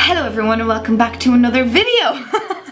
Hello everyone and welcome back to another video.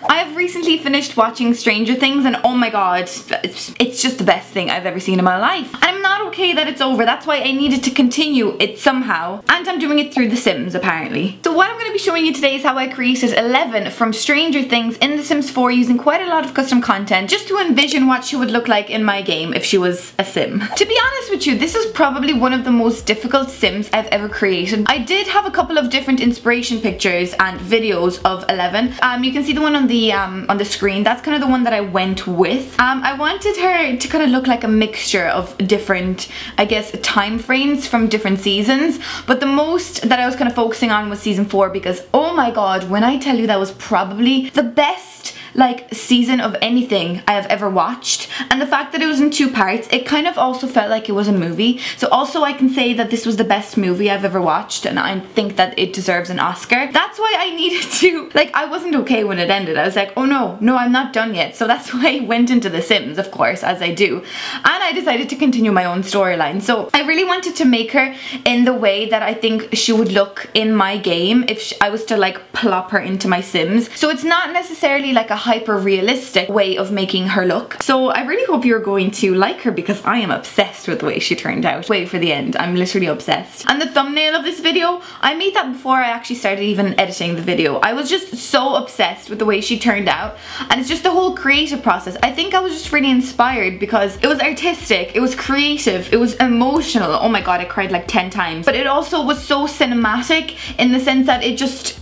I have recently finished watching Stranger Things and oh my god, it's just the best thing I've ever seen in my life. And I'm not okay that it's over, that's why I needed to continue it somehow. And I'm doing it through The Sims apparently. So what I'm going to be showing you today is how I created 11 from Stranger Things in The Sims 4 using quite a lot of custom content just to envision what she would look like in my game if she was a Sim. To be honest with you, this is probably one of the most difficult Sims I've ever created. I did have a couple of different inspiration pictures and videos of 11. You can see the one on the screen. That's kind of the one that I went with. I wanted her to kind of look like a mixture of different, I guess, time frames from different seasons, but the most that I was kind of focusing on was season 4 because oh my god, when I tell you that was probably the best like season of anything I have ever watched, and the fact that it was in 2 parts, it kind of also felt like it was a movie. So also I can say that this was the best movie I've ever watched and I think that it deserves an Oscar. That's why I needed to, like, I wasn't okay when it ended. I was like, oh no, I'm not done yet. So that's why I went into The Sims, of course, as I do, and I decided to continue my own storyline. So I really wanted to make her in the way that I think she would look in my game if I was to like plop her into my Sims. So it's not necessarily like a hyper realistic way of making her look. So I really hope you're going to like her because I am obsessed with the way she turned out. Wait for the end, I'm literally obsessed. And the thumbnail of this video, I made that before I actually started even editing the video. I was just so obsessed with the way she turned out, and it's just the whole creative process. I think I was just really inspired because it was artistic, it was creative, it was emotional. Oh my god, I cried like 10 times. But it also was so cinematic in the sense that it just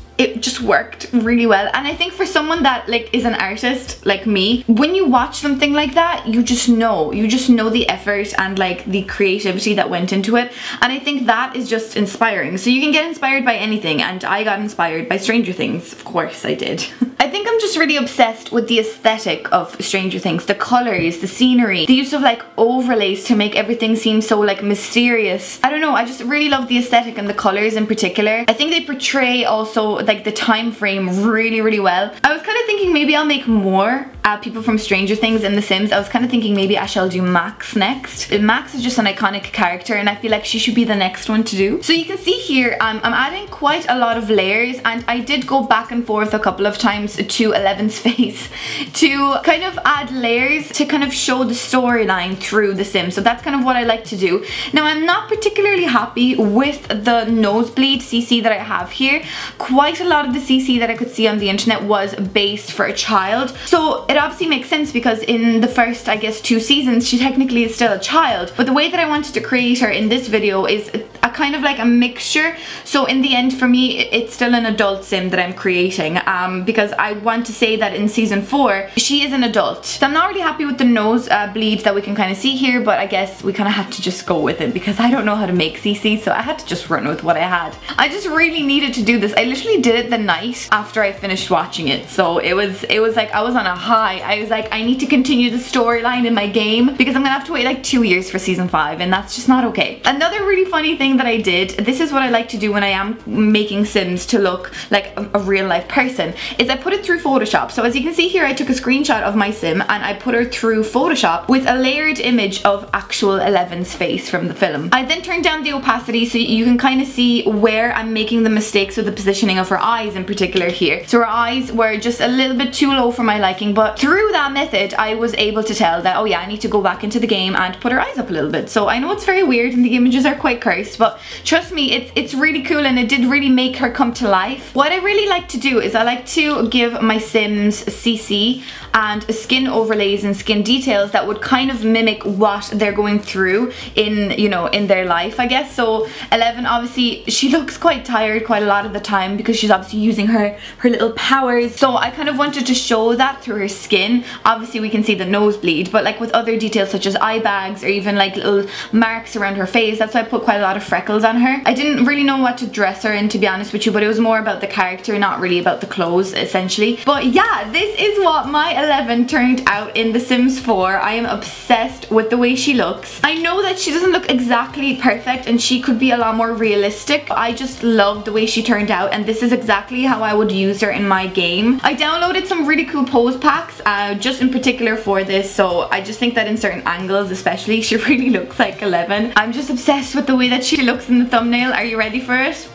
worked really well. And I think for someone that like is an artist like me, when you watch something like that, you just know the effort and like the creativity that went into it, and I think that is just inspiring. So you can get inspired by anything, and I got inspired by Stranger Things, of course I did. I think I'm just really obsessed with the aesthetic of Stranger Things, the colors, the scenery, the use of like overlays to make everything seem so like mysterious. I don't know, I just really love the aesthetic and the colors in particular. I think they portray also like the time frame really well. I was kind of thinking maybe I'll make more people from Stranger Things in The Sims. I was kind of thinking maybe I shall do Max next. Max is just an iconic character and I feel like she should be the next one to do. So you can see here I'm adding quite a lot of layers, and I did go back and forth a couple of times to 11's face to kind of add layers to kind of show the storyline through The Sims. So that's kind of what I like to do. Now I'm not particularly happy with the nosebleed CC that I have here. Quite a lot of the CC that I could see on the internet was based for a child. So it obviously makes sense because in the first, I guess, 2 seasons, she technically is still a child. But the way that I wanted to create her in this video is a kind of like a mixture. So in the end, for me, it's still an adult Sim that I'm creating because I want to say that in season 4, she is an adult. So I'm not really happy with the nose bleed that we can kind of see here, but I guess we kind of have to just go with it because I don't know how to make CC, so I had to just run with what I had. I just really needed to do this. I literally did it the night after I finished watching it, so it was like I was on a high. I was like, I need to continue the storyline in my game because I'm gonna have to wait like 2 years for season 5, and that's just not okay. Another really funny thing that I did, this is what I like to do when I am making Sims to look like a real life person, is I put it through Photoshop. So as you can see here, I took a screenshot of my Sim and I put her through Photoshop with a layered image of actual 11's face from the film. I then turned down the opacity so you can kind of see where I'm making the mistakes with the positioning of her eyes in particular here. So her eyes were just a little bit too low for my liking, but through that method I was able to tell that, oh yeah, I need to go back into the game and put her eyes up a little bit. So I know it's very weird and the images are quite cursed, but trust me, it's really cool and it did really make her come to life. What I really like to do is I like to give my Sims CC and skin overlays and skin details that would kind of mimic what they're going through in, you know, in their life, I guess. So 11, obviously she looks quite tired quite a lot of the time because she's obviously using her little powers. So I kind of wanted to show that through her skin. Obviously we can see the nosebleed, but like with other details such as eye bags or even like little marks around her face, that's why I put quite a lot of freckles on her. I didn't really know what to dress her in, to be honest with you, but it was more about the character, not really about the clothes essentially. But yeah, this is what my 11 turned out in The Sims 4. I am obsessed with the way she looks. I know that she doesn't look exactly perfect and she could be a lot more realistic. I just love the way she turned out, and this is exactly how I would use her in my game. I downloaded some really cool pose packs just in particular for this, so I just think that in certain angles especially she really looks like 11. I'm just obsessed with the way that she looks in the thumbnail. Are you ready for it?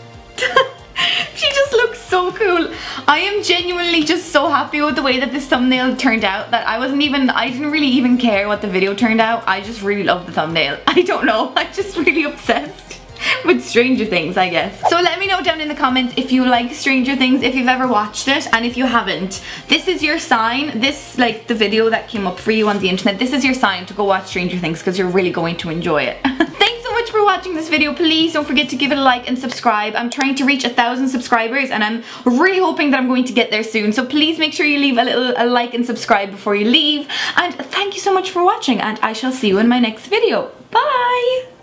She just looks so cool. I am genuinely just so happy with the way that this thumbnail turned out that I didn't really even care what the video turned out. I just really love the thumbnail. I don't know, I'm just really obsessed with Stranger Things, I guess. So let me know down in the comments if you like Stranger Things, if you've ever watched it, and if you haven't, this is your sign. This, like the video that came up for you on the internet, this is your sign to go watch Stranger Things because you're really going to enjoy it. Thanks so much for watching this video. Please don't forget to give it a like and subscribe. I'm trying to reach 1,000 subscribers and I'm really hoping that I'm going to get there soon. So please make sure you leave a like and subscribe before you leave. And thank you so much for watching, and I shall see you in my next video. Bye!